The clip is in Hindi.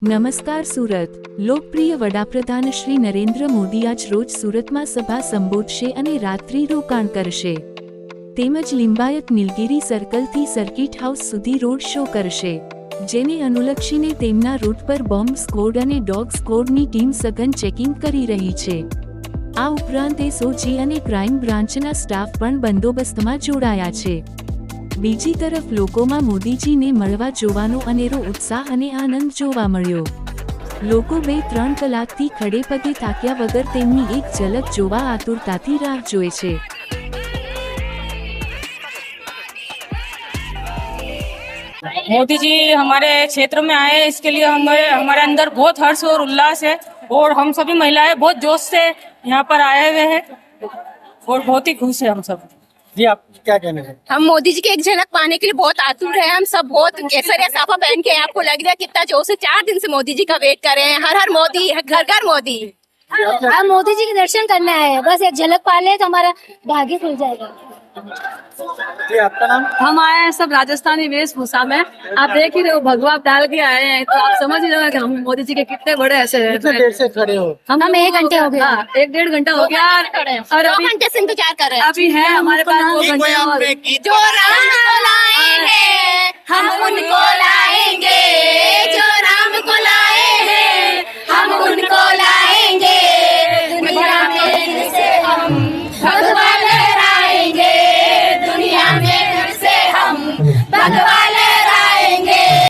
નમસ્કાર સુરત। લોકપ્રિય વડાપ્રધાન શ્રી નરેન્દ્ર મોદી આજ રોજ સુરતમાં સભા સંબોધશે અને રાત્રિ રોકાણ કરશે તેમજ લિંબાયત નીલગિરી સર્કલથી સર્કિટ હાઉસ સુધી રોડ શો કરશે, જેને અનુલક્ષીને તેમના રૂટ પર બોમ્બ સ્ક્વોડ અને ડોગ સ્ક્વોડની ટીમ સઘન ચેકિંગ કરી રહી છે। આ ઉપરાંત એસઓજી અને ક્રાઇમ બ્રાન્ચના સ્ટાફ પણ બંદોબસ્તમાં જોડાયા છે। બીજી તરફ લોકોમાં મોદીજીને મળવા જોવાનો અનેરો ઉત્સાહ અને આનંદ જોવા મળ્યો। લોકો 2-3 કલાકથી ખડે પગે થાક્યા વગર તેમની એક ઝલક જોવા આતુરતાથી રાહ જોએ છે। मोदी जी हमारे क्षेत्र में आए, इसके लिए हमारे अंदर बहुत हर्ष और उल्लास है और हम सभी महिलाएं बहुत जोश से यहाँ पर आए हुए हैं और बहुत ही खुश है हम सब। जी आप क्या कहना है? हम मोदी जी की एक झलक पाने के लिए बहुत आतुर हैं। हम सब बहुत केसरिया साफा पहन के आपको लग रहा है कितना जोश है। 4 दिन से मोदी जी का वेट कर रहे हैं। हर हर मोदी, घर घर मोदी। हम मोदी जी के दर्शन करने आए हैं, बस एक झलक पा ले तो हमारा भाग्य खुल जाएगा। जी आपका नाम? हम आए हैं सब राजस्थानी वेशभूषा में। आप देख ही रहे हो, भगवा डाल के आए हैं, तो आप समझ ही रहे हो कि हम मोदी जी के कितने बड़े ऐसे कितने देर से खड़े हो? हम 1 घंटे हो गया। 1-1.5 घंटा हो गया और 2 अभी घंटे से इंतजार कर रहे हैं। अभी है हमारे पास 2 घंटे और। जो राम को लाएंगे हम उनको लाएंगे, जो